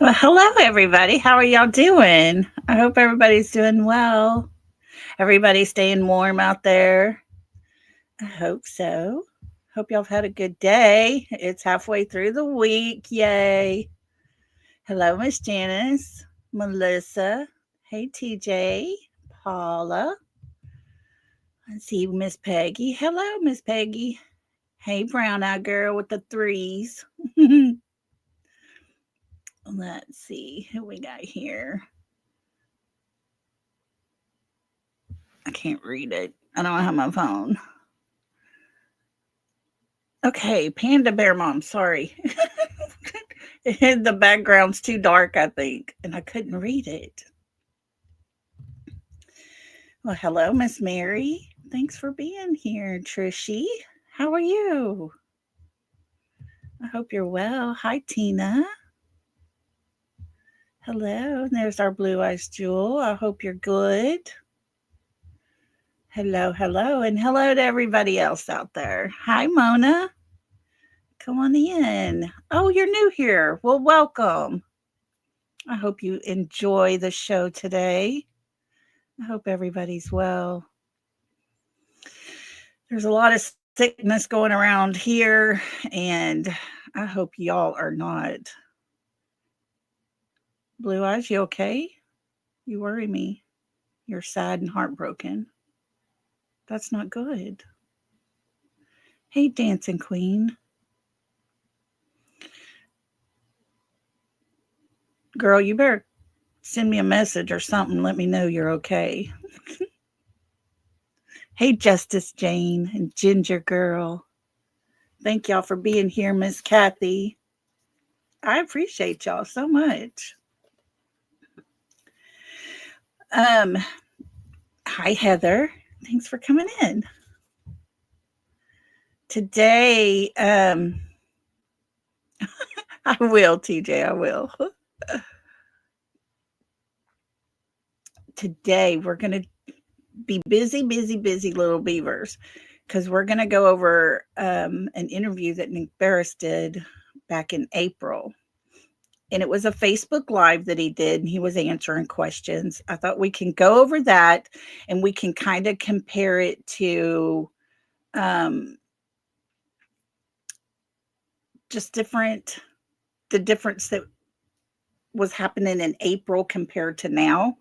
Well, hello, everybody. How are y'all doing? I hope everybody's doing well. Everybody's staying warm out there. I hope so. Hope y'all have had a good day. It's halfway through the week. Yay. Hello, Miss Janice, Melissa. Hey, TJ, Paula. I see Miss Peggy. Hello, Miss Peggy. Hey, brown eyed girl with the threes. Let's see who we got here. I can't read it. I don't have my phone. Okay, Panda Bear Mom, sorry. The background's too dark, I think, and I couldn't read it. Well, hello, Miss Mary. Thanks for being here, Trishy. How are you? I hope you're well. Hi, Tina. Hello. And there's our Blue Eyes Jewel. I hope you're good. Hello, hello, and hello to everybody else out there. Hi, Mona. Come on in. Oh, you're new here. Well, welcome. I hope you enjoy the show today. I hope everybody's well. There's a lot of sickness going around here, and I hope y'all are not. Blue Eyes, you okay? You worry me. You're sad and heartbroken. That's not good. Hey, Dancing Queen. Girl, you better send me a message or something. Let me know you're okay. Hey, Justice Jane and Ginger Girl. Thank y'all for being here, Miss Kathy. I appreciate y'all so much. Um, Hi, Heather. Thanks for coming in. Today, I will, TJ, I will. Today, we're going to be busy, busy, busy little beavers because we're going to go over an interview that Nick Barris did back in April. And it was a Facebook Live that he did, and he was answering questions. I thought we can go over that and we can kind of compare it to just the difference that was happening in April compared to now.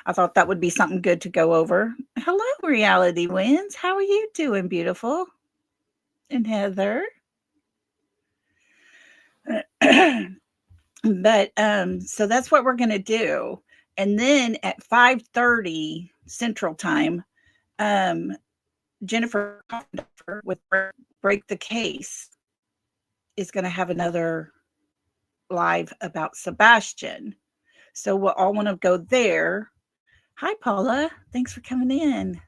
I thought that would be something good to go over. Hello, Reality Wins. How are you doing, beautiful? And Heather. But so that's what we're gonna do. And then at 5:30 Central Time, um, Jennifer with Break the Case is gonna have another live about Sebastian. So we'll all want to go there. Hi, Paula. Thanks for coming in.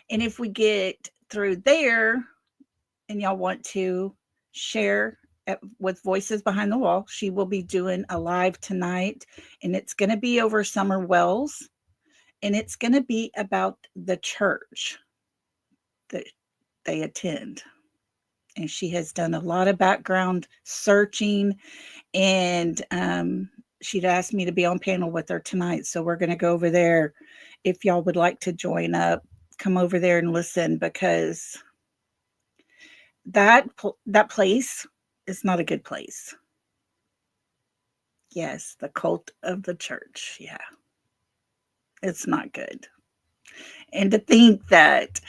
And if we get through there and y'all want to share with Voices Behind the Wall, she will be doing a live tonight, and it's going to be over Summer Wells, and it's going to be about the church that they attend. And she has done a lot of background searching, and she'd asked me to be on panel with her tonight. So we're going to go over there. If y'all would like to join up, come over there and listen, because that place is not a good place. Yes, the cult of the church. Yeah, it's not good. And to think that,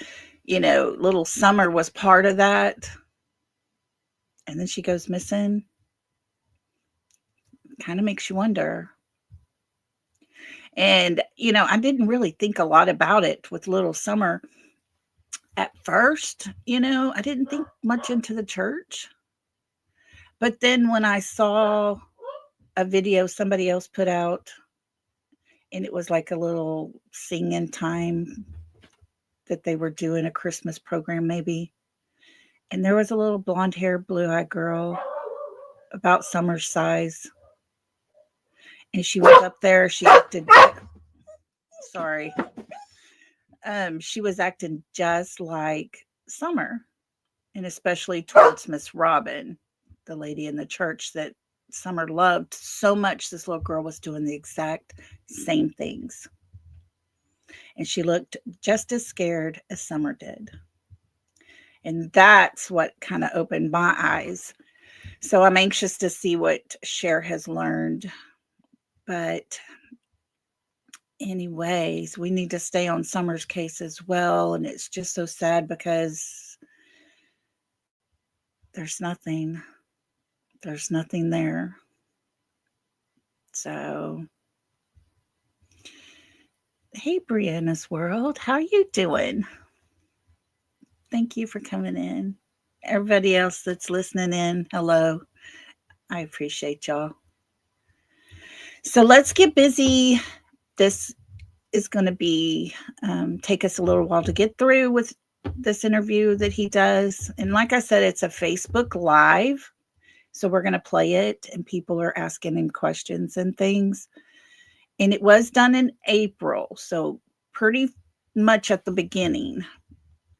little Summer was part of that, and then she goes missing, kind of makes you wonder. And, I didn't really think a lot about it with little Summer at first. I didn't think much into the church. But then when I saw a video somebody else put out, and it was like a little singing time that they were doing a Christmas program, maybe. And there was a little blonde haired, blue eyed girl about Summer's size. And she was up there. She acted, sorry. She was acting just like Summer, and especially towards Miss Robin, the lady in the church that Summer loved so much, this little girl was doing the exact same things. And she looked just as scared as Summer did. And that's what kind of opened my eyes. So I'm anxious to see what Cher has learned. But anyways, we need to stay on Summer's case as well. And it's just so sad because there's nothing. There's nothing there. So, hey, Brianna's World, how are you doing? Thank you for coming in. Everybody else that's listening in, hello. I appreciate y'all. So let's get busy. This is going to be take us a little while to get through with this interview that he does. And like I said, it's a Facebook Live. So we're going to play it and people are asking him questions and things. And it was done in April. So pretty much at the beginning.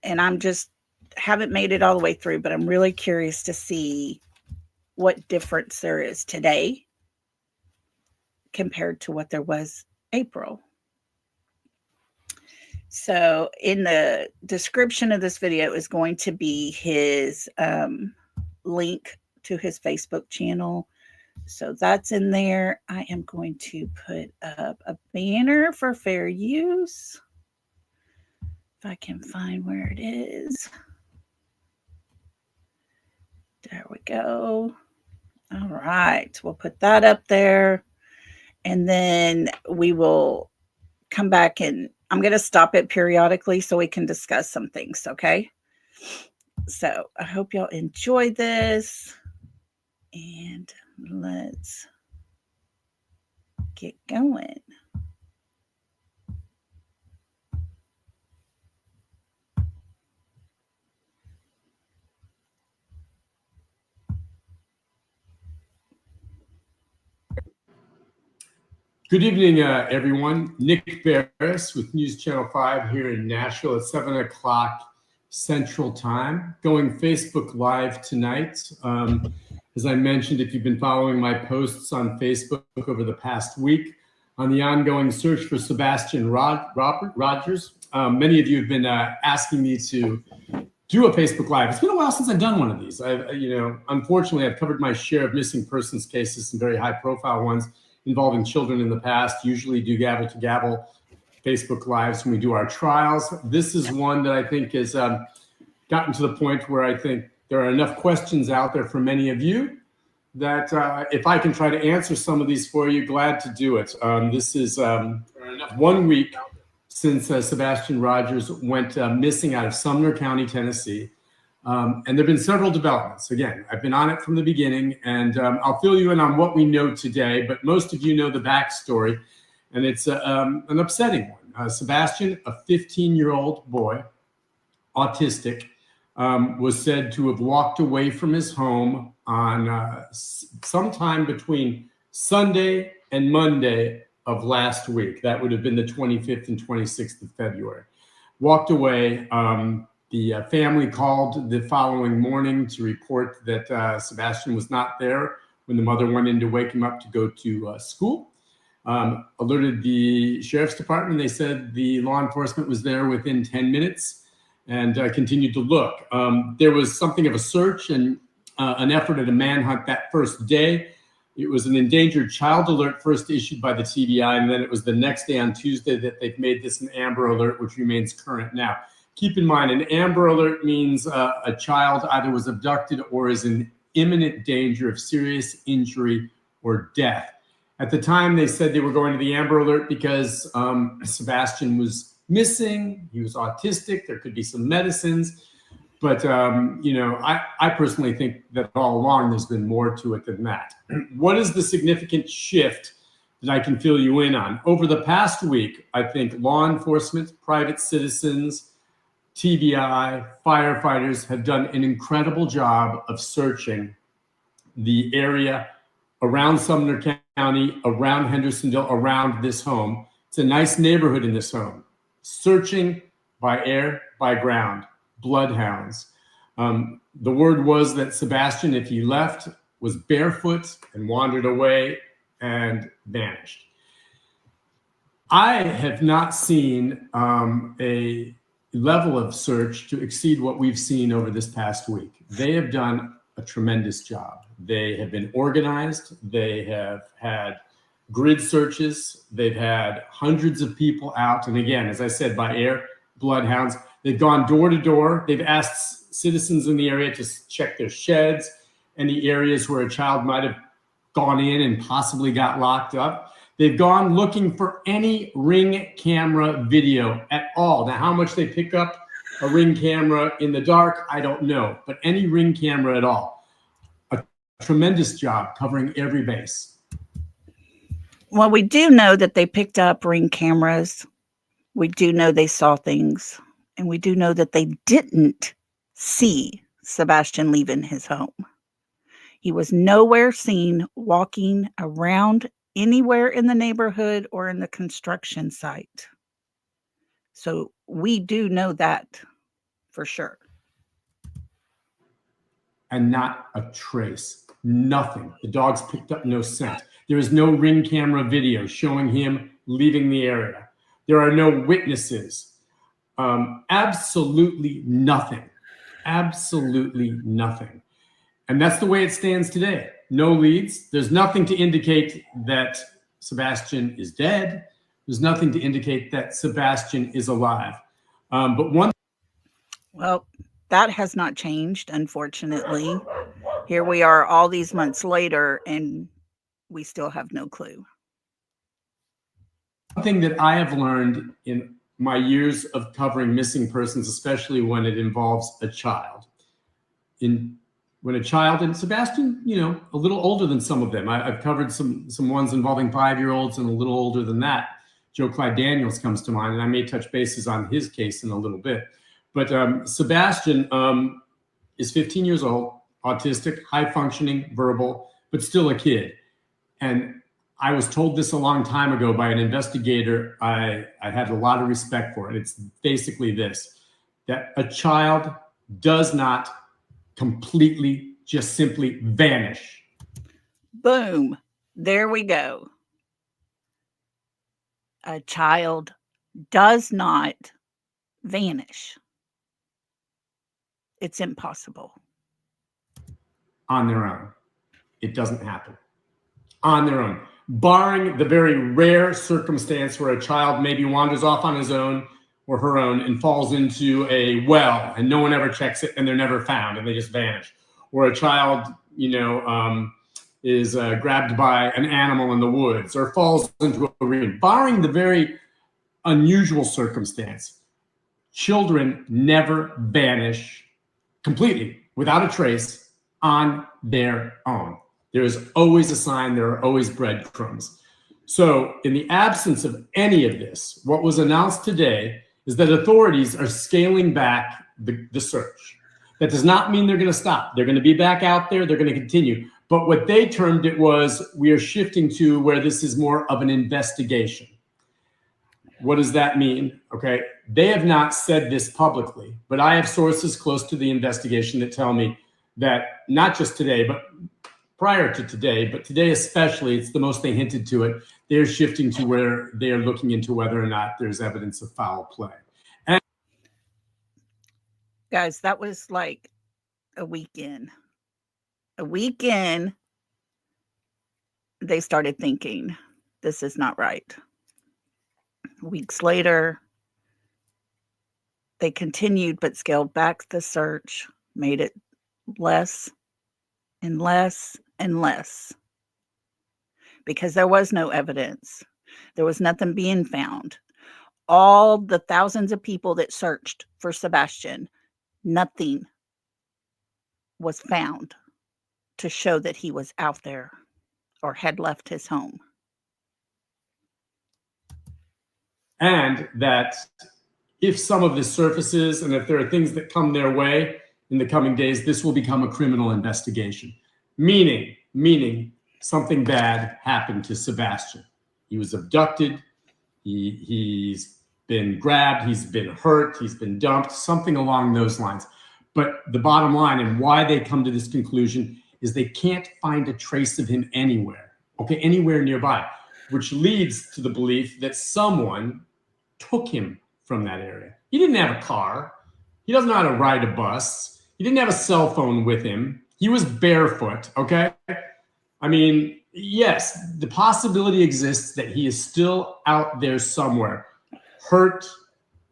And I'm just haven't made it all the way through, but I'm really curious to see what difference there is today compared to what there was April. So in the description of this video is going to be his link to his Facebook channel. So that's in there. I am going to put up a banner for fair use. If I can find where it is. There we go. All right. We'll put that up there. And then we will come back and I'm going to stop it periodically so we can discuss some things. Okay. So I hope y'all enjoy this. And let's get going. Good evening, everyone. Nick Barris with News Channel 5 here in Nashville at 7 o'clock Central Time. Going Facebook Live tonight. As I mentioned, if you've been following my posts on Facebook over the past week on the ongoing search for Sebastian Rogers, many of you have been asking me to do a Facebook Live. It's been a while since I've done one of these. Unfortunately, I've covered my share of missing persons cases, some very high-profile ones involving children in the past. Usually do gavel-to-gavel Facebook Lives when we do our trials. This is one that I think has gotten to the point where I think there are enough questions out there for many of you that if I can try to answer some of these for you, glad to do it. This is 1 week since Sebastian Rogers went missing out of Sumner County, Tennessee. And there have been several developments. Again, I've been on it from the beginning, and I'll fill you in on what we know today, but most of you know the backstory, and it's an upsetting one. Sebastian, a 15-year-old boy, autistic, was said to have walked away from his home on sometime between Sunday and Monday of last week. That would have been the 25th and 26th of February. Walked away. The family called the following morning to report that Sebastian was not there when the mother went in to wake him up to go to school. Alerted the sheriff's department. They said the law enforcement was there within 10 minutes and continued to look. There was something of a search and an effort at a manhunt that first day. It was an endangered child alert first issued by the TBI, and then it was the next day on Tuesday that they've made this an Amber Alert, which remains current now. Keep in mind, an Amber Alert means a child either was abducted or is in imminent danger of serious injury or death. At the time, they said they were going to the Amber Alert because Sebastian was missing. He was autistic. There could be some medicines. But, I personally think that all along there's been more to it than that. What is the significant shift that I can fill you in on? Over the past week, I think law enforcement, private citizens, TBI, firefighters have done an incredible job of searching the area around Sumner County, around Hendersonville, around this home. It's a nice neighborhood in this home. Searching by air, by ground, bloodhounds. The word was that Sebastian, if he left was barefoot and wandered away and vanished. I have not seen a level of search to exceed what we've seen over this past week. They have done a tremendous job. They have been organized. They have had grid searches. They've had hundreds of people out. And again, as I said, by air, bloodhounds. They've gone door to door. They've asked citizens in the area to check their sheds, any areas where a child might have gone in and possibly got locked up. They've gone looking for any Ring camera video at all. Now, how much they pick up a Ring camera in the dark, I don't know, but any Ring camera at all. A tremendous job covering every base. Well, we do know that they picked up Ring cameras. We do know they saw things. And we do know that they didn't see Sebastian leaving his home. He was nowhere seen walking around anywhere in the neighborhood or in the construction site. So we do know that for sure. And not a trace, nothing. The dogs picked up no scent. There is no Ring camera video showing him leaving the area. There are no witnesses. Absolutely nothing. Absolutely nothing. And that's the way it stands today. No leads. There's nothing to indicate that Sebastian is dead. There's nothing to indicate that Sebastian is alive. Well, that has not changed, unfortunately. Here we are all these months later, and we still have no clue. One thing that I have learned in my years of covering missing persons, especially when it involves a child, when a child, and Sebastian, a little older than some of them. I've covered some ones involving 5-year-olds and a little older than that. Joe Clyde Daniels comes to mind, and I may touch bases on his case in a little bit. But Sebastian is 15 years old, autistic, high-functioning, verbal, but still a kid. And I was told this a long time ago by an investigator I had a lot of respect for. And it's basically this, that a child does not completely just simply vanish. Boom. There we go. A child does not vanish. It's impossible. On their own. It doesn't happen. On their own. Barring the very rare circumstance where a child maybe wanders off on his own or her own and falls into a well and no one ever checks it and they're never found and they just vanish. Or a child, is grabbed by an animal in the woods or falls into a ravine. Barring the very unusual circumstance, children never vanish completely without a trace on their own. There is always a sign, there are always breadcrumbs. So in the absence of any of this, what was announced today is that authorities are scaling back the search. That does not mean they're going to stop. They're going to be back out there. They're going to continue. But what they termed it was, we are shifting to where this is more of an investigation. What does that mean? Okay, they have not said this publicly, but I have sources close to the investigation that tell me that not just today, but prior to today, but today especially, it's the most they hinted to it. They're shifting to where they are looking into whether or not there's evidence of foul play. And guys, that was like a weekend. A weekend, they started thinking, this is not right. Weeks later, they continued but scaled back the search, made it less and less and less, because there was no evidence. There was nothing being found. All the thousands of people that searched for Sebastian, nothing was found to show that he was out there or had left his home. And that if some of this surfaces and if there are things that come their way in the coming days, this will become a criminal investigation. Meaning something bad happened to Sebastian. He was abducted. He's been grabbed. He's been hurt. He's been dumped, something along those lines. But the bottom line and why they come to this conclusion is they can't find a trace of him anywhere, okay, anywhere nearby, which leads to the belief that someone took him from that area. He didn't have a car. He doesn't know how to ride a bus. He didn't have a cell phone with him. He was barefoot, okay? I mean, yes, the possibility exists that he is still out there somewhere, hurt,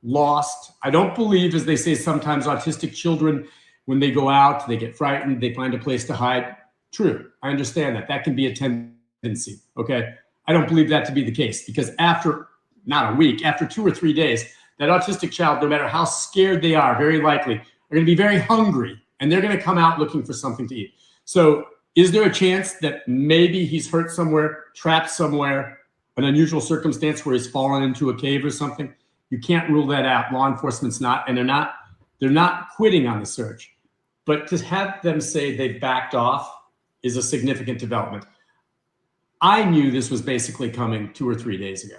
lost. I don't believe, as they say sometimes, autistic children, when they go out, they get frightened, they find a place to hide. True, I understand that. That can be a tendency, okay? I don't believe that to be the case, because after, not a week, after 2 or 3 days, that autistic child, no matter how scared they are, very likely, are going to be very hungry, and they're going to come out looking for something to eat. So is there a chance that maybe he's hurt somewhere, trapped somewhere, an unusual circumstance where he's fallen into a cave or something? You can't rule that out. Law enforcement's not, and they're not quitting on the search. But to have them say they backed off is a significant development. I knew this was basically coming 2 or 3 days ago.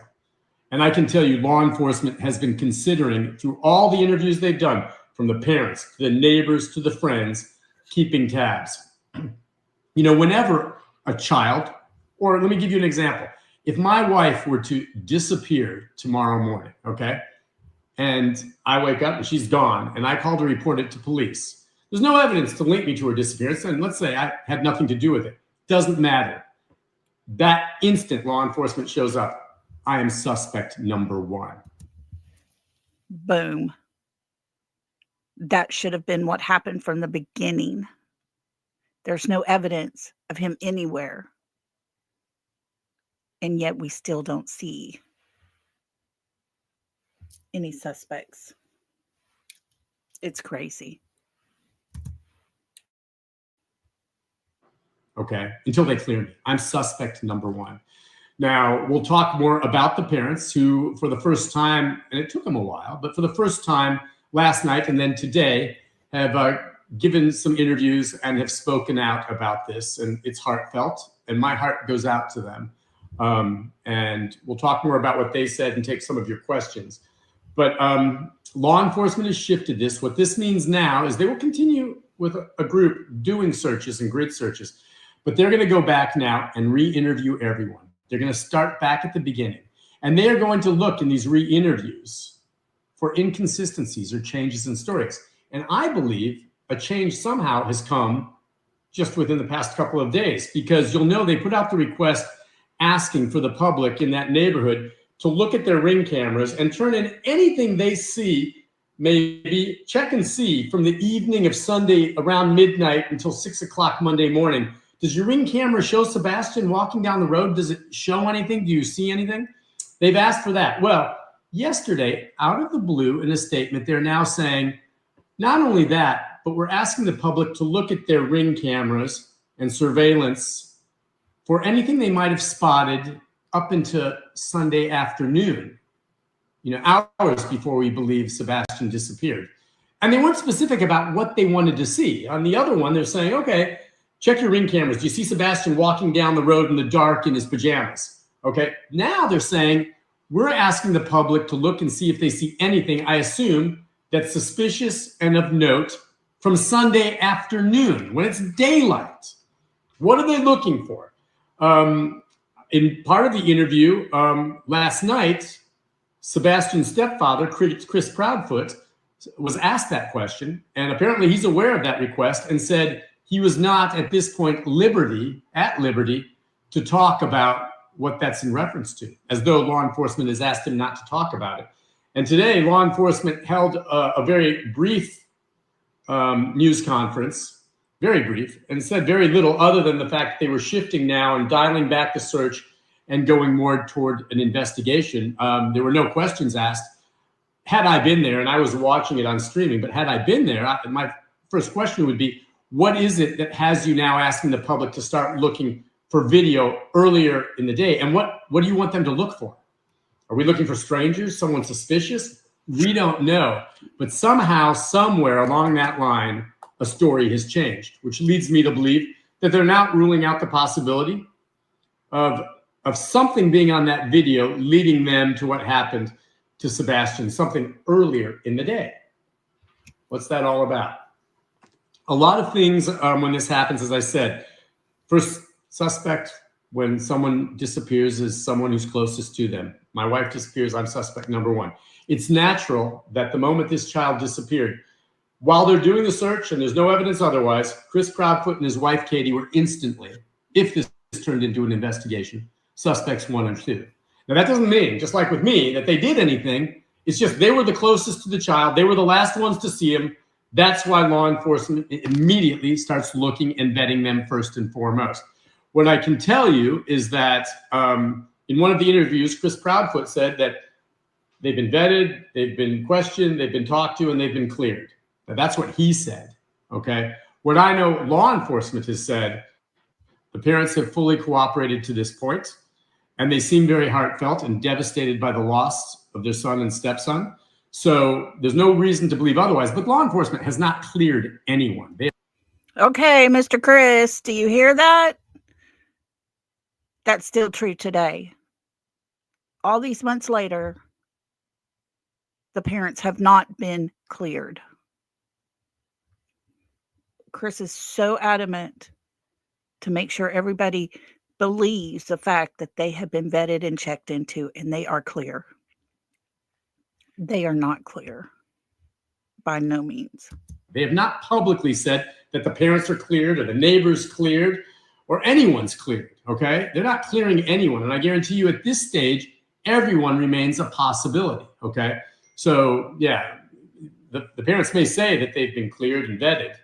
And I can tell you, law enforcement has been considering, through all the interviews they've done, from the parents to the neighbors to the friends, keeping tabs. You know, whenever a child, or let me give you an example. If my wife were to disappear tomorrow morning, okay, and I wake up and she's gone, and I call to report it to police, there's no evidence to link me to her disappearance, and let's say I had nothing to do with it. Doesn't matter. That instant law enforcement shows up, I am suspect number 1. Boom. That should have been what happened from the beginning. There's no evidence of him anywhere. And yet we still don't see any suspects. It's crazy. Okay, until they clear me. I'm suspect number 1. Now, we'll talk more about the parents who, for the first time, and it took them a while, but for the first time last night and then today, have given some interviews and have spoken out about this. And it's heartfelt, and my heart goes out to them. And we'll talk more about what they said and take some of your questions. But law enforcement has shifted this. What this means now is they will continue with a group doing searches and grid searches, but they're going to go back now and re-interview everyone. They're going to start back at the beginning, and they are going to look in these re-interviews for inconsistencies or changes in stories. And I believe a change somehow has come just within the past couple of days, because you'll know they put out the request asking for the public in that neighborhood to look at their Ring cameras and turn in anything they see, maybe check and see from the evening of Sunday around midnight until 6 o'clock Monday morning. Does your Ring camera show Sebastian walking down the road? Does it show anything? Do you see anything? They've asked for that. Well, yesterday, out of the blue, in a statement, they're now saying, not only that, but we're asking the public to look at their Ring cameras and surveillance for anything they might have spotted up into Sunday afternoon, hours before we believe Sebastian disappeared. And they weren't specific about what they wanted to see. On the other one, they're saying, okay, check your Ring cameras. Do you see Sebastian walking down the road in the dark in his pajamas? Okay, now they're saying, we're asking the public to look and see if they see anything, I assume, that's suspicious and of note from Sunday afternoon when it's daylight. What are they looking for? In part of the interview last night, Sebastian's stepfather, Chris Proudfoot, was asked that question, and apparently he's aware of that request and said he was not at this point at liberty to talk about what that's in reference to, as though law enforcement has asked him not to talk about it. And today, law enforcement held a very brief news conference, very brief, and said very little other than the fact that they were shifting now and dialing back the search and going more toward an investigation. There were no questions asked. Had I been there, and I was watching it on streaming, but had I been there, my first question would be, what is it that has you now asking the public to start looking for video earlier in the day? And what do you want them to look for? Are we looking for strangers, someone suspicious? We don't know. But somehow, somewhere along that line, a story has changed, which leads me to believe that they're not ruling out the possibility of something being on that video leading them to what happened to Sebastian, something earlier in the day. What's that all about? a lot of things when this happens, as I said, first suspect when someone disappears is someone who's closest to them. My wife disappears, I'm suspect number one. It's natural that the moment this child disappeared, while they're doing the search and there's no evidence otherwise, Chris Proudfoot and his wife Katie were instantly, if this turned into an investigation, suspects 1 and 2. Now that doesn't mean, just like with me, that they did anything. It's just they were the closest to the child. They were the last ones to see him. That's why law enforcement immediately starts looking and vetting them first and foremost. What I can tell you is that in one of the interviews, Chris Proudfoot said that they've been vetted, they've been questioned, they've been talked to, and they've been cleared. Now, that's what he said, okay? What I know law enforcement has said, the parents have fully cooperated to this point, and they seem very heartfelt and devastated by the loss of their son and stepson. So there's no reason to believe otherwise, but law enforcement has not cleared anyone. Okay, Mr. Chris, do you hear that? That's still true today. All these months later, the parents have not been cleared. Chris is so adamant to make sure everybody believes the fact that they have been vetted and checked into and they are clear. They are not clear by no means. They have not publicly said that the parents are cleared or the neighbors cleared or anyone's cleared, okay? They're not clearing anyone. And I guarantee you at this stage, everyone remains a possibility, okay? So yeah, the parents may say that they've been cleared and vetted.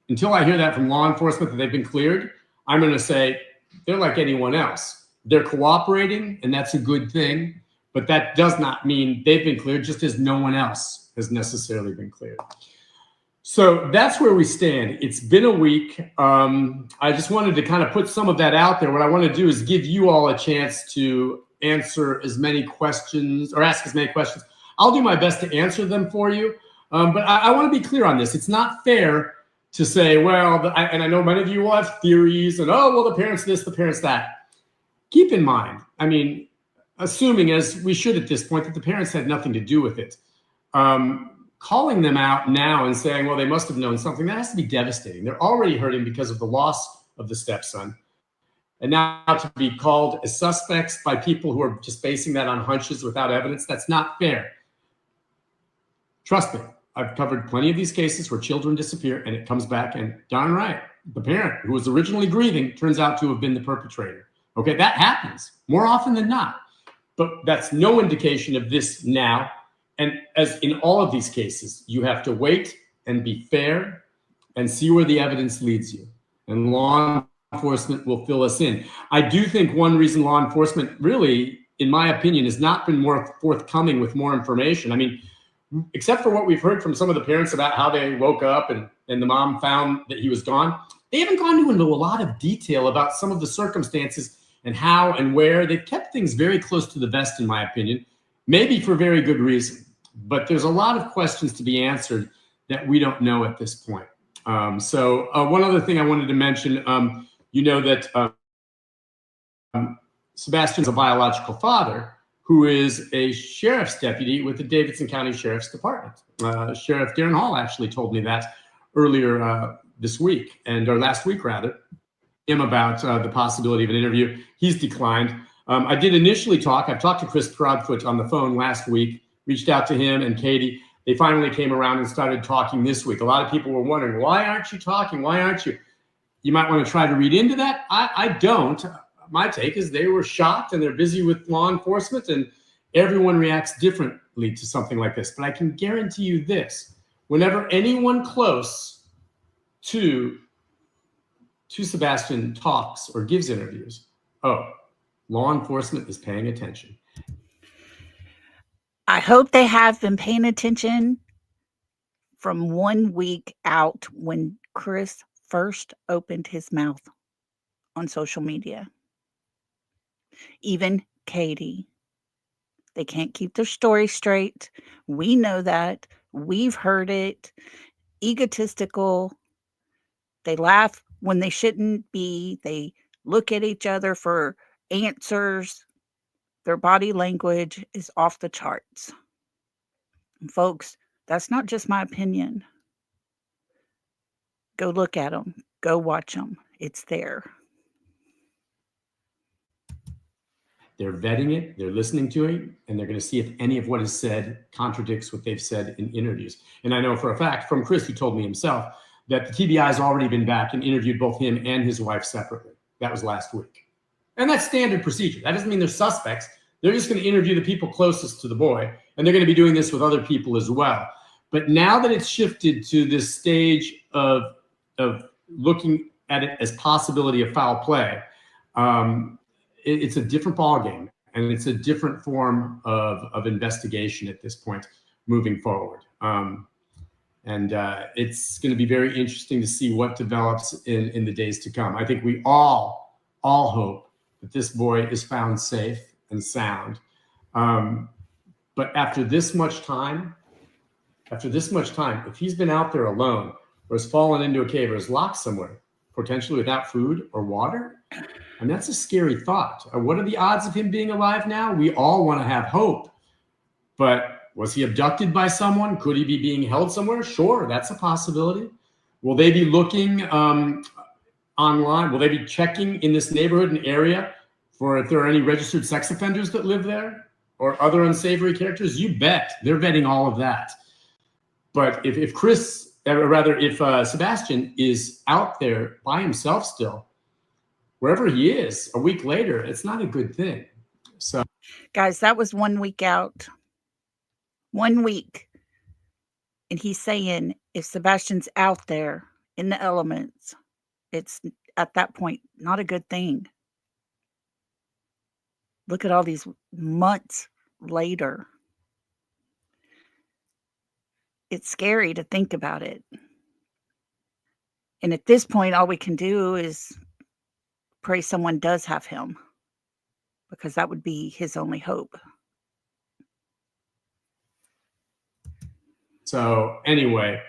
Until I hear that from law enforcement that they've been cleared, I'm going to say they're like anyone else. They're cooperating, and that's a good thing. But that does not mean they've been cleared, just as no one else has necessarily been cleared. So that's where we stand. It's been a week. I just wanted to kind of put some of that out there. What I want to do is give you all a chance to answer as many questions or ask as many questions. I'll do my best to answer them for you. But I want to be clear on this. It's not fair to say, well, and I know many of you will have theories and, oh, well, the parents this, the parents that. Keep in mind, I mean, assuming as we should at this point that the parents had nothing to do with it, calling them out now and saying, well, they must have known something, that has to be devastating. They're already hurting because of the loss of the stepson. And now to be called as suspects by people who are just basing that on hunches without evidence, that's not fair. Trust me, I've covered plenty of these cases where children disappear and it comes back and darn right, the parent who was originally grieving turns out to have been the perpetrator. Okay, that happens more often than not, but that's no indication of this now. And as in all of these cases, you have to wait and be fair and see where the evidence leads you. And law enforcement will fill us in. I do think one reason law enforcement really, in my opinion, has not been more forthcoming with more information. I mean, except for what we've heard from some of the parents about how they woke up and the mom found that he was gone, they haven't gone into a lot of detail about some of the circumstances and how and where. They've kept things very close to the vest, in my opinion, maybe for very good reason. But there's a lot of questions to be answered that we don't know at this point. So one other thing I wanted to mention, you know that Sebastian's a biological father who is a sheriff's deputy with the Davidson County Sheriff's Department. Sheriff Darren Hall actually told me that earlier this week, or last week rather, him about the possibility of an interview. He's declined. I did initially talk. I've talked to Chris Proudfoot on the phone last week, reached out to him and Katie. They finally came around and started talking this week. A lot of people were wondering, why aren't you talking? Why aren't you? You might want to try to read into that. I don't. My take is they were shocked and they're busy with law enforcement and everyone reacts differently to something like this. But I can guarantee you this, whenever anyone close to Sebastian talks or gives interviews, oh, law enforcement is paying attention. I hope they have been paying attention from 1 week out when Chris first opened his mouth on social media. Even Katie. They can't keep their story straight. We know that. We've heard it. Egotistical. They laugh when they shouldn't be. They look at each other for answers. Their body language is off the charts. And folks, that's not just my opinion. Go look at them. Go watch them. It's there. They're vetting it, they're listening to it, and they're going to see if any of what is said contradicts what they've said in interviews. And I know for a fact from Chris, who told me himself, that the TBI has already been back and interviewed both him and his wife separately. That was last week. And that's standard procedure. That doesn't mean they're suspects. They're just going to interview the people closest to the boy, and they're going to be doing this with other people as well. But now that it's shifted to this stage of looking at it as possibility of foul play, it's a different ballgame, and it's a different form of investigation at this point moving forward. It's going to be very interesting to see what develops in the days to come. I think we all hope that this boy is found safe and sound. But after this much time, if he's been out there alone or has fallen into a cave or is locked somewhere, potentially without food or water, and that's a scary thought. What are the odds of him being alive now? We all want to have hope, but was he abducted by someone? Could he be being held somewhere? Sure, that's a possibility. Will they be looking online? Will they be checking in this neighborhood and area for if there are any registered sex offenders that live there or other unsavory characters? You bet. They're vetting all of that. But if Sebastian is out there by himself still, wherever he is, a week later, it's not a good thing. So, guys, that was 1 week out. 1 week. And he's saying if Sebastian's out there in the elements, it's at that point not a good thing. Look at all these months later. It's scary to think about it. And at this point, all we can do is pray someone does have him, because that would be his only hope. So anyway,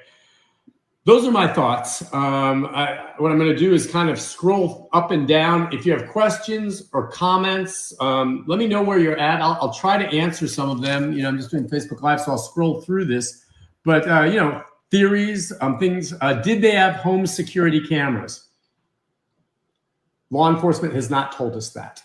those are my thoughts. What I'm going to do is kind of scroll up and down. If you have questions or comments, let me know where you're at. I'll try to answer some of them. I'm just doing Facebook Live, so I'll scroll through this. But, theories, things. Did they have home security cameras? Law enforcement has not told us that.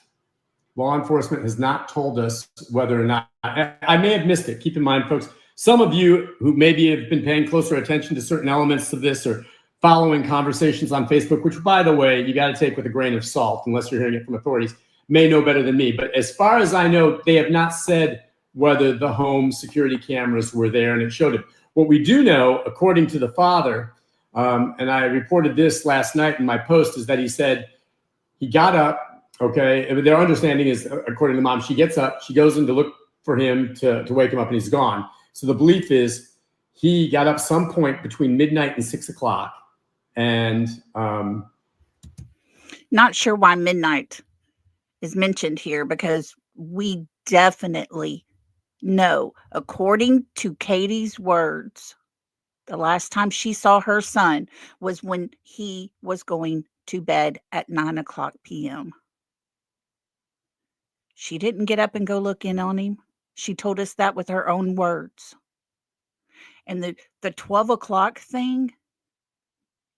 Law enforcement has not told us whether or not. I may have missed it. Keep in mind, folks, some of you who maybe have been paying closer attention to certain elements of this or following conversations on Facebook, which, by the way, you got to take with a grain of salt unless you're hearing it from authorities, may know better than me. But as far as I know, they have not said whether the home security cameras were there, and it showed it. What we do know, according to the father, and I reported this last night in my post, is that he said he got up, okay? Their understanding is, according to the mom, she gets up, she goes in to look for him to wake him up, and he's gone. So the belief is he got up some point between midnight and 6 o'clock, and not sure why midnight is mentioned here, because we definitely know, according to Katie's words, the last time she saw her son was when he was going to bed at 9:00 p.m. She didn't get up and go look in on him. She told us that with her own words. And the 12 o'clock thing,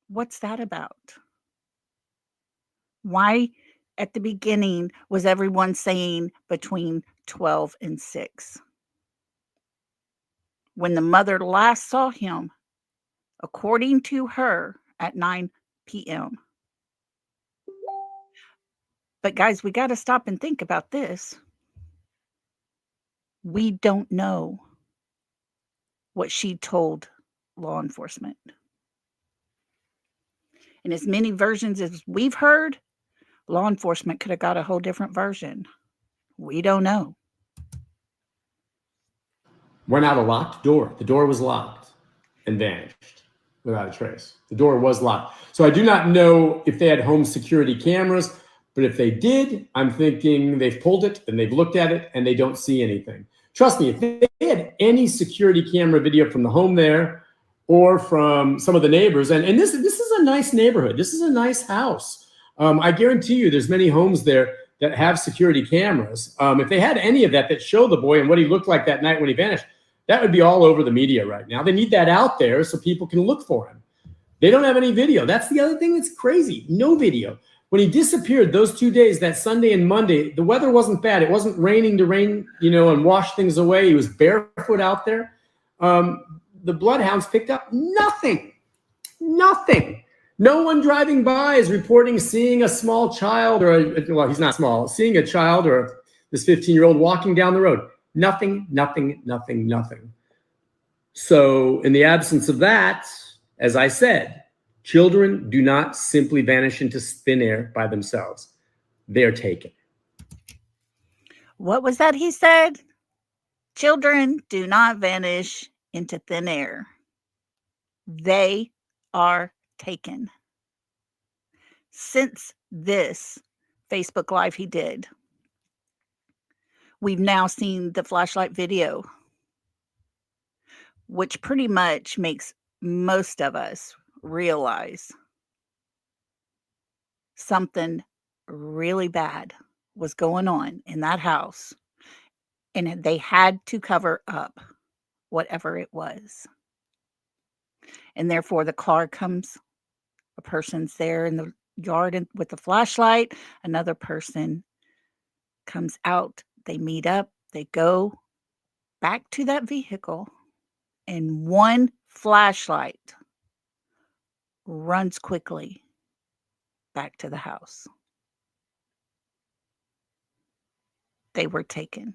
what's that about? Why at the beginning was everyone saying between 12 and 6? When the mother last saw him, according to her, at 9 p.m. But guys, we got to stop and think about this. We don't know what she told law enforcement. And as many versions as we've heard, law enforcement could have got a whole different version. We don't know. Went out a locked door. The door was locked and vanished without a trace. The door was locked. So I do not know if they had home security cameras, but if they did, I'm thinking they've pulled it and they've looked at it and they don't see anything. Trust me, if they had any security camera video from the home there or from some of the neighbors, and this is a nice neighborhood. This is a nice house. I guarantee you there's many homes there that have security cameras. If they had any of that show the boy and what he looked like that night when he vanished, that would be all over the media right now. They need that out there so people can look for him. They don't have any video. That's the other thing that's crazy. No video. When he disappeared those 2 days, that Sunday and Monday, the weather wasn't bad. It wasn't raining to rain, and wash things away. He was barefoot out there. The bloodhounds picked up nothing. Nothing. No one driving by is reporting seeing a small child well, he's not small, seeing a child or this 15-year-old walking down the road. Nothing, nothing, nothing, nothing. So in the absence of that, as I said, children do not simply vanish into thin air by themselves. They are taken. What was that he said? Children do not vanish into thin air. They are taken. Since this Facebook Live he did, we've now seen the flashlight video, which pretty much makes most of us realize something really bad was going on in that house, and they had to cover up whatever it was. And therefore the car comes, a person's there in the yard with the flashlight, another person comes out, they meet up, they go back to that vehicle, and one flashlight runs quickly back to the house. They were taken.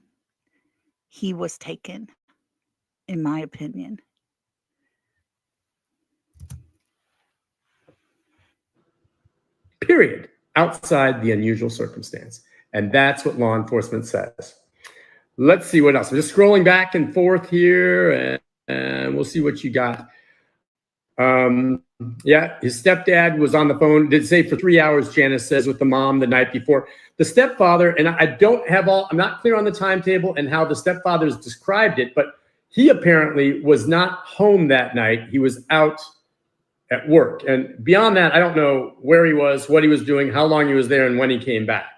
He was taken, in my opinion. Period. Outside the unusual circumstance. And that's what law enforcement says. Let's see what else. I'm just scrolling back and forth here, and we'll see what you got. Yeah, his stepdad was on the phone, did say for 3 hours, Janice says, with the mom the night before. The stepfather, and I'm not clear on the timetable and how the stepfather's described it, but he apparently was not home that night. He was out at work. And beyond that, I don't know where he was, what he was doing, how long he was there, and when he came back.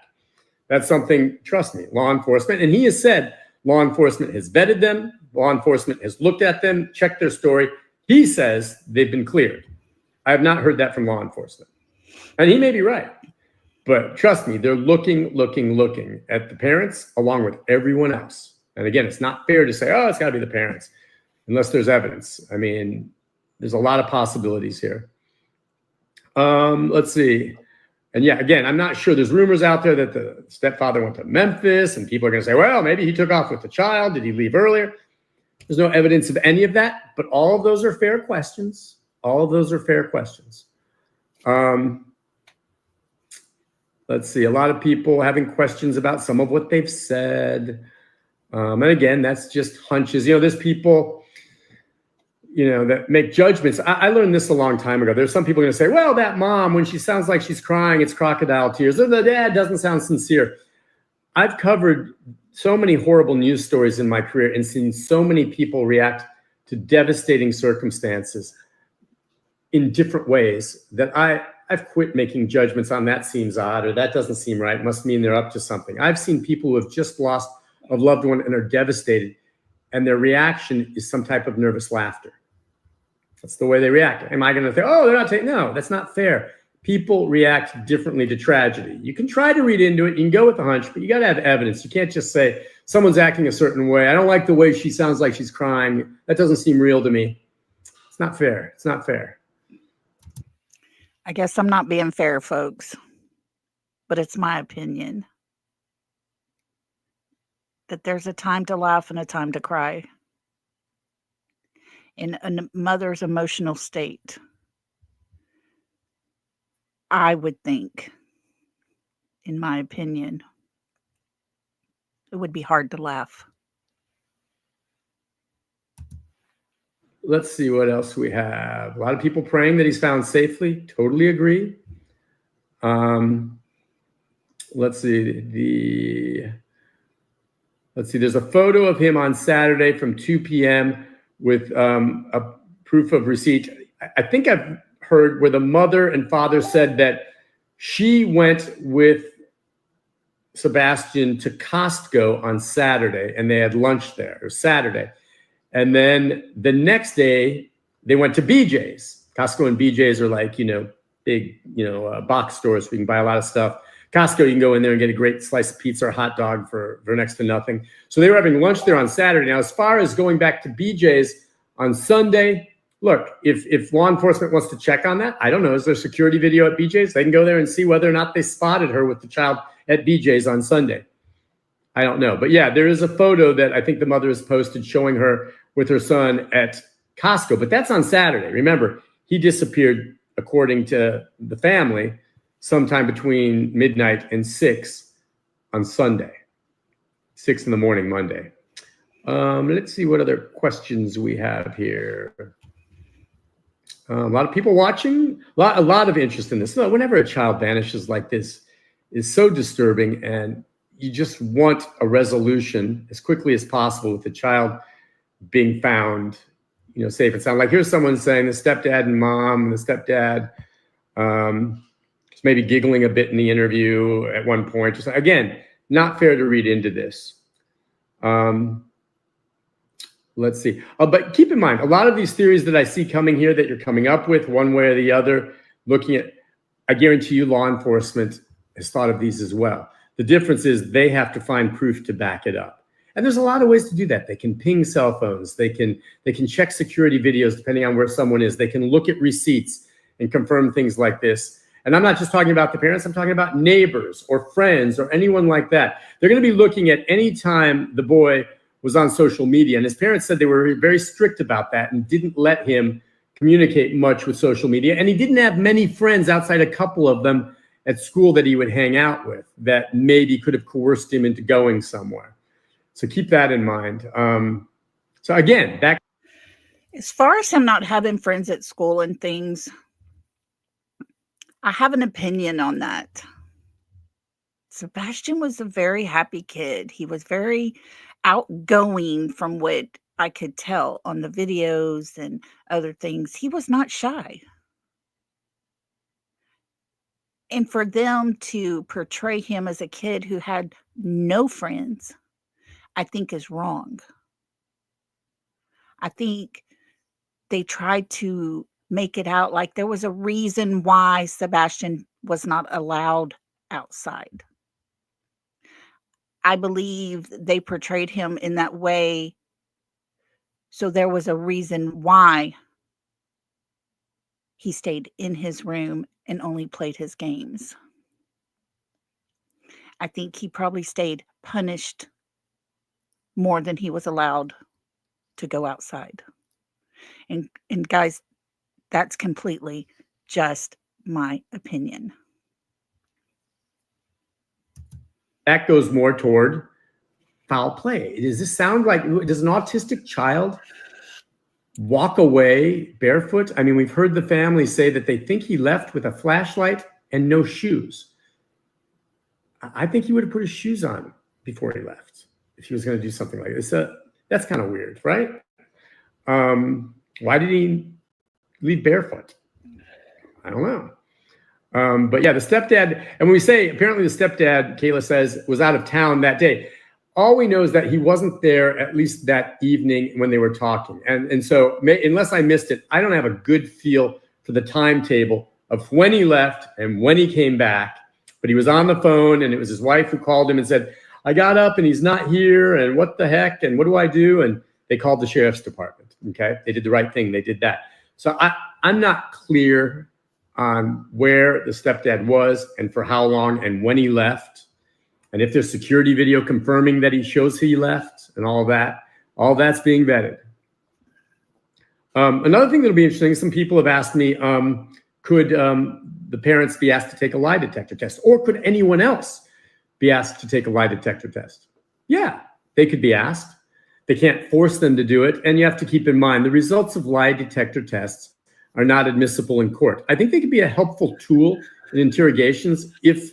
That's something, trust me, law enforcement. And he has said law enforcement has vetted them. Law enforcement has looked at them, checked their story. He says they've been cleared. I have not heard that from law enforcement. And he may be right. But trust me, they're looking at the parents along with everyone else. And again, it's not fair to say, oh, it's got to be the parents, unless there's evidence. I mean, there's a lot of possibilities here. Let's see. And yeah, again, I'm not sure. There's rumors out there that the stepfather went to Memphis, and people are going to say, well, maybe he took off with the child. Did he leave earlier? There's no evidence of any of that, but all of those are fair questions. All of those are fair questions. Let's see. A lot of people having questions about some of what they've said. And again, that's just hunches. There's people, that make judgments. I learned this a long time ago. There's some people going to say, well, that mom, when she sounds like she's crying, it's crocodile tears. Or the dad doesn't sound sincere. I've covered so many horrible news stories in my career and seen so many people react to devastating circumstances in different ways that I've quit making judgments on that seems odd or that doesn't seem right. Must mean they're up to something. I've seen people who have just lost a loved one and are devastated, and their reaction is some type of nervous laughter. That's the way they react. Am I going to think, oh, they're not taking? No, that's not fair. People react differently to tragedy. You can try to read into it. You can go with the hunch, but you got to have evidence. You can't just say someone's acting a certain way. I don't like the way she sounds like she's crying. That doesn't seem real to me. It's not fair. It's not fair. I guess I'm not being fair, folks, but it's my opinion that there's a time to laugh and a time to cry in a mother's emotional state. I would think, in my opinion, it would be hard to laugh. Let's see what else we have. A lot of people praying that he's found safely. Totally agree. Let's see. There's a photo of him on Saturday from 2 p.m. with a proof of receipt. I think I've heard where the mother and father said that she went with Sebastian to Costco on Saturday and they had lunch there, or Saturday. And then the next day they went to BJ's. Costco and BJ's are like, big, box stores where you can buy a lot of stuff. Costco, you can go in there and get a great slice of pizza or hot dog for next to nothing. So they were having lunch there on Saturday. Now, as far as going back to BJ's on Sunday, look, if law enforcement wants to check on that, I don't know. Is there security video at BJ's? They can go there and see whether or not they spotted her with the child at BJ's on Sunday. I don't know. But yeah, there is a photo that I think the mother has posted showing her with her son at Costco. But that's on Saturday. Remember, he disappeared, according to the family, sometime between midnight and 6 on Sunday, 6 in the morning, Monday. Let's see what other questions we have here. A lot of people watching, a lot of interest in this. So whenever a child vanishes like this is so disturbing, and you just want a resolution as quickly as possible with the child being found, safe and sound. Like here's someone saying the stepdad and mom, the stepdad, maybe giggling a bit in the interview at one point. Just again, not fair to read into this. Let's see. But keep in mind, a lot of these theories that I see coming here that you're coming up with one way or the other, looking at, I guarantee you law enforcement has thought of these as well. The difference is they have to find proof to back it up. And there's a lot of ways to do that. They can ping cell phones. They can check security videos depending on where someone is. They can look at receipts and confirm things like this. And I'm not just talking about the parents. I'm talking about neighbors or friends or anyone like that. They're going to be looking at any time the boy was on social media. And his parents said they were very strict about that and didn't let him communicate much with social media. And he didn't have many friends outside a couple of them at school that he would hang out with that maybe could have coerced him into going somewhere. So keep that in mind. So again, as far as him not having friends at school and things, I have an opinion on that. Sebastian was a very happy kid. He was very outgoing from what I could tell on the videos and other things. He was not shy. And for them to portray him as a kid who had no friends, I think is wrong. I think they tried to make it out like there was a reason why Sebastian was not allowed outside. I believe they portrayed him in that way, so there was a reason why he stayed in his room and only played his games. I think he probably stayed punished more than he was allowed to go outside. And guys, that's completely just my opinion. That goes more toward foul play. Does this sound like, does an autistic child walk away barefoot? I mean, we've heard the family say that they think he left with a flashlight and no shoes. I think he would have put his shoes on before he left if he was going to do something like this. That's kind of weird, right? Why did he leave barefoot? I don't know. But yeah, the stepdad, and when we say apparently the stepdad, Kayla says, was out of town that day. All we know is that he wasn't there at least that evening when they were talking. And so unless I missed it, I don't have a good feel for the timetable of when he left and when he came back. But he was on the phone, and it was his wife who called him and said, I got up and he's not here, and what the heck, and what do I do? And they called the sheriff's department, okay? They did the right thing. They did that. So I'm not clear on where the stepdad was and for how long and when he left. And if there's security video confirming that he shows he left and all that's being vetted. Another thing that'll be interesting, some people have asked me, could the parents be asked to take a lie detector test, or could anyone else be asked to take a lie detector test? Yeah, they could be asked. They can't force them to do it. And you have to keep in mind, the results of lie detector tests are not admissible in court. I think they could be a helpful tool in interrogations if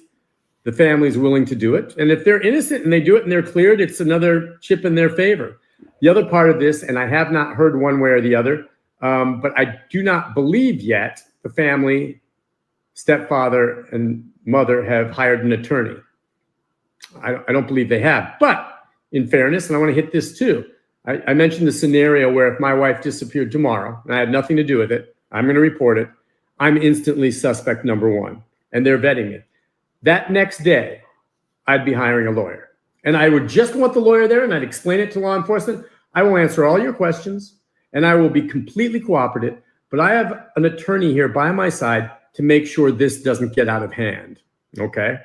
the family is willing to do it. And if they're innocent and they do it and they're cleared, it's another chip in their favor. The other part of this, and I have not heard one way or the other, but I do not believe yet the family, stepfather and mother, have hired an attorney. I don't believe they have. But in fairness, and I want to hit this too, I mentioned the scenario where if my wife disappeared tomorrow and I had nothing to do with it, I'm going to report it. I'm instantly suspect number one. And they're vetting me. That next day, I'd be hiring a lawyer. And I would just want the lawyer there and I'd explain it to law enforcement. I will answer all your questions and I will be completely cooperative. But I have an attorney here by my side to make sure this doesn't get out of hand. Okay.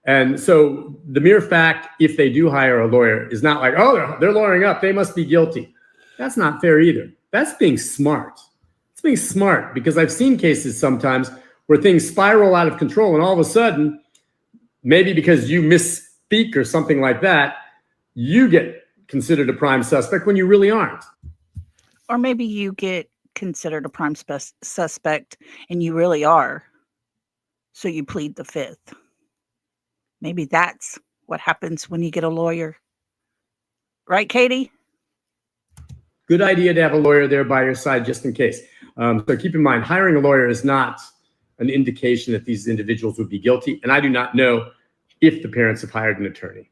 And so the mere fact, if they do hire a lawyer, is not like, oh, they're lawyering up, they must be guilty. That's not fair either. That's being smart. It's being smart because I've seen cases sometimes where things spiral out of control and all of a sudden, maybe because you misspeak or something like that, you get considered a prime suspect when you really aren't. Or maybe you get considered a prime suspect and you really are. So you plead the fifth. Maybe that's what happens when you get a lawyer. Right, Katie? Good idea to have a lawyer there by your side just in case. So keep in mind, hiring a lawyer is not an indication that these individuals would be guilty. And I do not know if the parents have hired an attorney.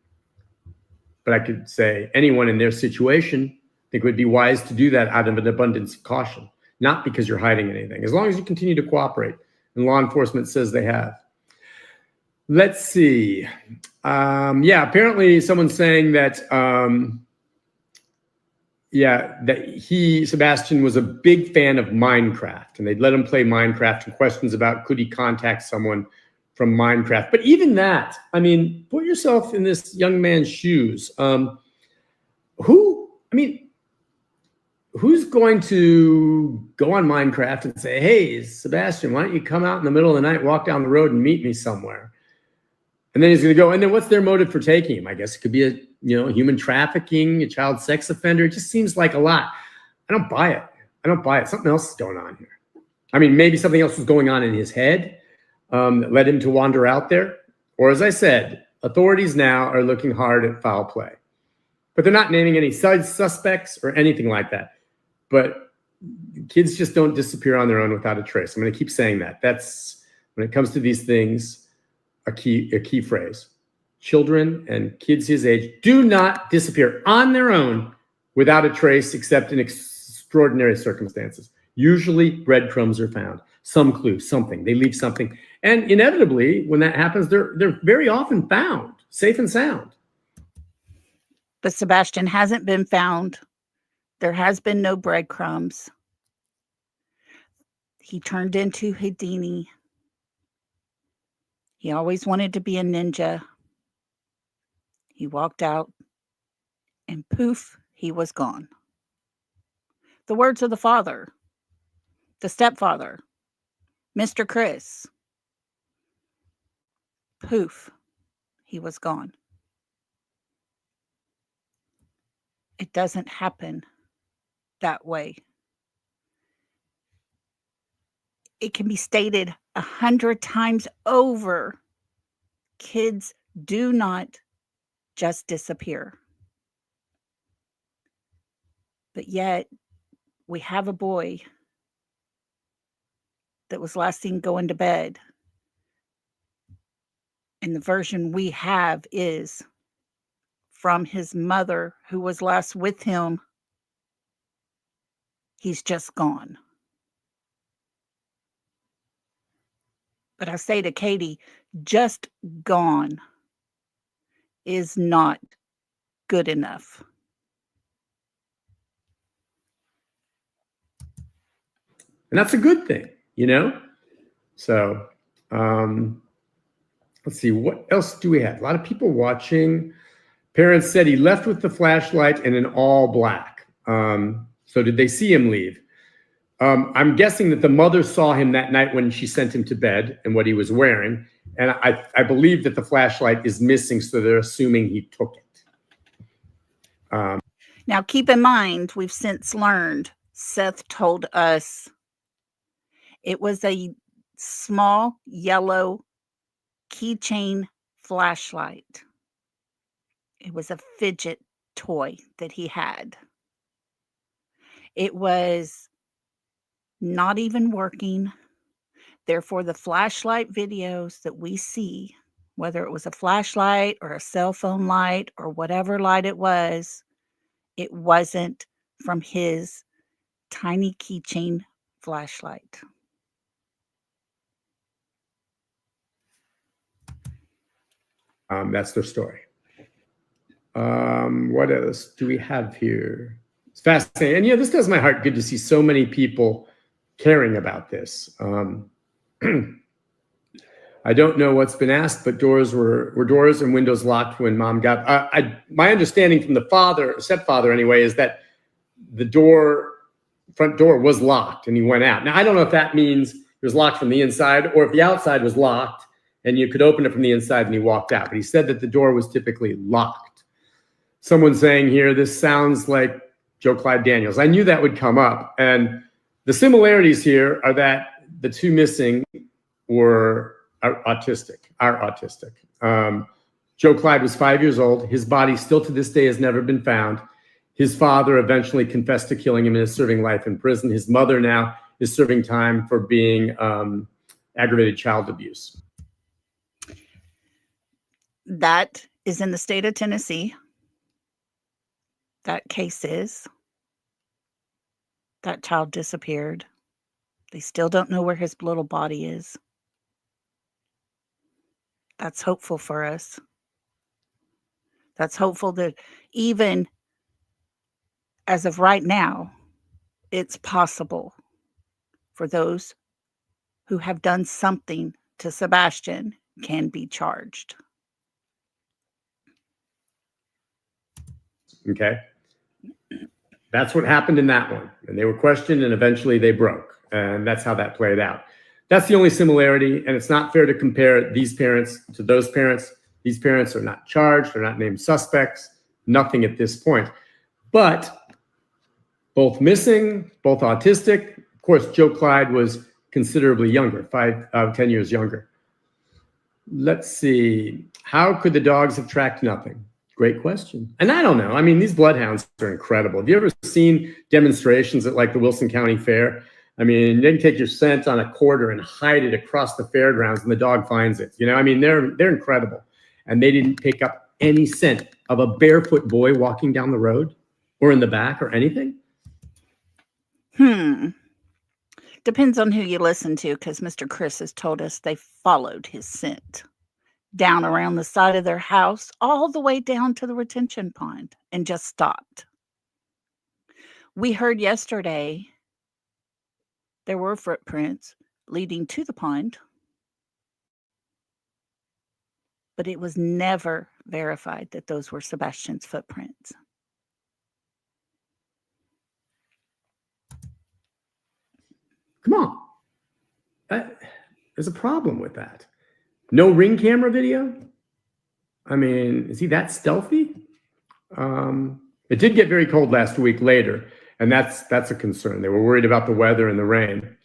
But I could say anyone in their situation, I think it would be wise to do that out of an abundance of caution, not because you're hiding anything, as long as you continue to cooperate and law enforcement says they have. Let's see. Yeah, apparently someone's saying that, Sebastian was a big fan of Minecraft and they'd let him play Minecraft and questions about could he contact someone from Minecraft. But even that, I mean, put yourself in this young man's shoes. Who's going to go on Minecraft and say, hey, Sebastian, why don't you come out in the middle of the night, walk down the road and meet me somewhere? And then he's going to go, and then what's their motive for taking him? I guess it could be human trafficking, a child sex offender. It just seems like a lot. I don't buy it. Something else is going on here. I mean, maybe something else was going on in his head that led him to wander out there. Or as I said, authorities now are looking hard at foul play. But they're not naming any suspects or anything like that. But kids just don't disappear on their own without a trace. I'm going to keep saying that. That's, when it comes to these things, a key phrase. Children and kids his age do not disappear on their own without a trace, except in extraordinary circumstances. Usually breadcrumbs are found, some clue, something. They leave something. And inevitably, when that happens, they're very often found, safe and sound. But Sebastian hasn't been found. There has been no breadcrumbs. He turned into Houdini. He always wanted to be a ninja. He walked out and poof, he was gone. The words of the father, the stepfather, Mr. Chris. Poof, he was gone. It doesn't happen that way. It can be stated 100 times over. Kids do not just disappear. But yet, we have a boy that was last seen going to bed. And the version we have is from his mother, who was last with him. He's just gone. But I say to Katie, just gone is not good enough. And that's a good thing, So let's see, what else do we have? A lot of people watching. Parents said he left with the flashlight and in all black. So did they see him leave? I'm guessing that the mother saw him that night when she sent him to bed and what he was wearing. And I believe that the flashlight is missing, so they're assuming he took it. Now, keep in mind, we've since learned, Seth told us it was a small yellow keychain flashlight. It was a fidget toy that he had. It was not even working. Therefore, the flashlight videos that we see, whether it was a flashlight or a cell phone light or whatever light it wasn't from his tiny keychain flashlight. That's their story. What else do we have here? It's fascinating. And, this does my heart good to see so many people caring about this. I don't know what's been asked, but doors were doors and windows locked when mom got. My understanding from the stepfather anyway, is that the front door was locked and he went out. Now I don't know if that means it was locked from the inside or if the outside was locked and you could open it from the inside and he walked out. But he said that the door was typically locked. Someone saying here, this sounds like Joe Clyde Daniels. I knew that would come up, and the similarities here are that the two missing are autistic. Joe Clyde was 5 years old. His body still to this day has never been found. His father eventually confessed to killing him and is serving life in prison. His mother now is serving time for being aggravated child abuse. That is in the state of Tennessee. That case is. That child disappeared. They still don't know where his little body is. That's hopeful for us. That's hopeful that even as of right now, it's possible for those who have done something to Sebastian can be charged. Okay. That's what happened in that one. And they were questioned and eventually they broke. And that's how that played out. That's the only similarity. And it's not fair to compare these parents to those parents. These parents are not charged. They're not named suspects. Nothing at this point. But both missing, both autistic. Of course, Joe Clyde was considerably younger, 10 years younger. Let's see. How could the dogs have tracked nothing? Great question. And I don't know. I mean, these bloodhounds are incredible. Have you ever seen demonstrations at like the Wilson County Fair? I mean, they can take your scent on a quarter and hide it across the fairgrounds and the dog finds it. I mean, they're incredible. And they didn't pick up any scent of a barefoot boy walking down the road or in the back or anything. Depends on who you listen to, because Mr. Chris has told us they followed his scent down around the side of their house, all the way down to the retention pond, and just stopped. We heard yesterday there were footprints leading to the pond, but it was never verified that those were Sebastian's footprints. Come on. There's a problem with that. No ring camera video? I mean, is he that stealthy? It did get very cold last week later, and that's a concern. They were worried about the weather and the rain.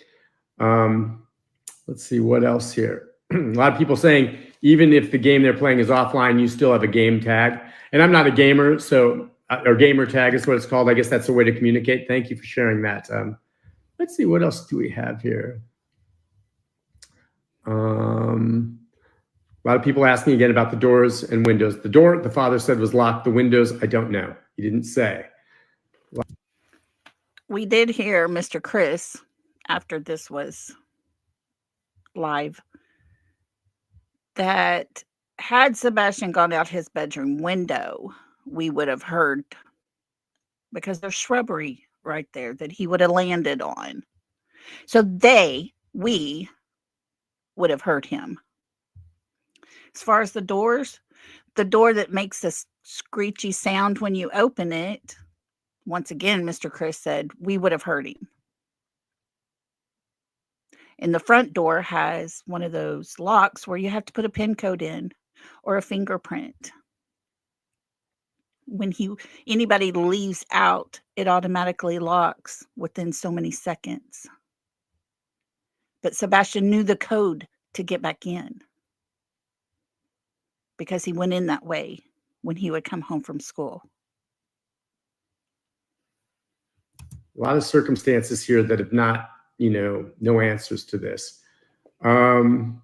Let's see, what else here? A lot of people saying, even if the game they're playing is offline, you still have a game tag. And I'm not a gamer, or gamer tag is what it's called. I guess that's a way to communicate. Thank you for sharing that. Let's see, what else do we have here? A lot of people asking again about the doors and windows. The door, the father said, was locked. The windows, I don't know. He didn't say. We did hear Mr. Chris, after this was live, that had Sebastian gone out his bedroom window, we would have heard, because there's shrubbery right there that he would have landed on. So we would have heard him. As far as the doors, the door that makes this screechy sound when you open it, once again, Mr. Chris said, we would have heard him. And the front door has one of those locks where you have to put a PIN code in or a fingerprint. When anybody leaves out, it automatically locks within so many seconds. But Sebastian knew the code to get back in, because he went in that way when he would come home from school. A lot of circumstances here that have not, no answers to this. Someone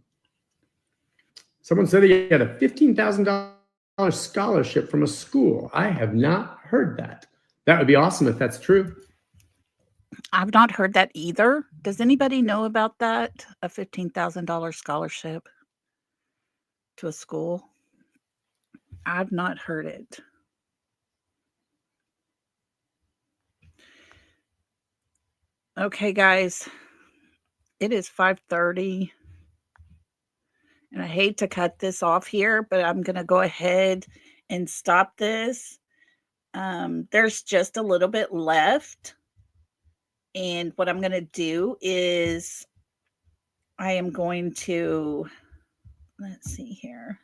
said he had a $15,000 scholarship from a school. I have not heard that. That would be awesome if that's true. I've not heard that either. Does anybody know about that? A $15,000 scholarship to a school? I've not heard it. Okay, guys, it is 5:30, and I hate to cut this off here, but I'm going to go ahead and stop this. There's just a little bit left, and what I'm going to do is I am going to, let's see here.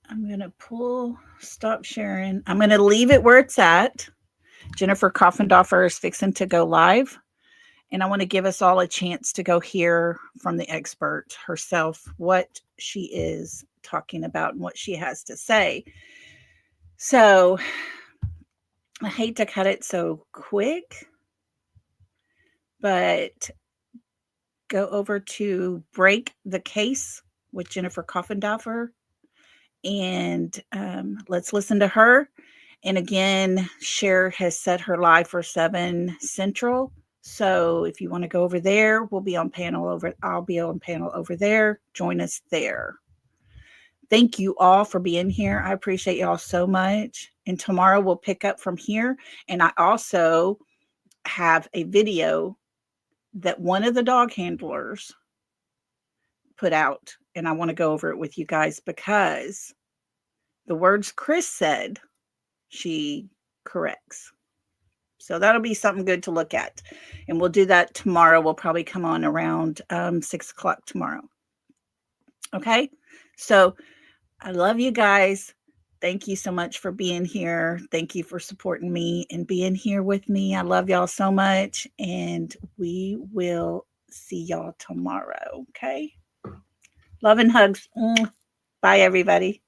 I'm going to stop sharing. I'm going to leave it where it's at. Jennifer Coffendorfer is fixing to go live. And I want to give us all a chance to go hear from the expert herself what she is talking about and what she has to say. So I hate to cut it so quick, but go over to Break the Case with Jennifer Coffendorfer, and let's listen to her. And again, Cher has set her live for 7 Central. So if you want to go over there, I'll be on panel over there. Join us there. Thank you all for being here. I appreciate y'all so much. And tomorrow we'll pick up from here. And I also have a video that one of the dog handlers put out. And I want to go over it with you guys because the words Chris said, she corrects. So that'll be something good to look at. And we'll do that tomorrow. We'll probably come on around 6 o'clock tomorrow. Okay. So I love you guys. Thank you so much for being here. Thank you for supporting me and being here with me. I love y'all so much. And we will see y'all tomorrow. Okay. Love and hugs. Bye, everybody.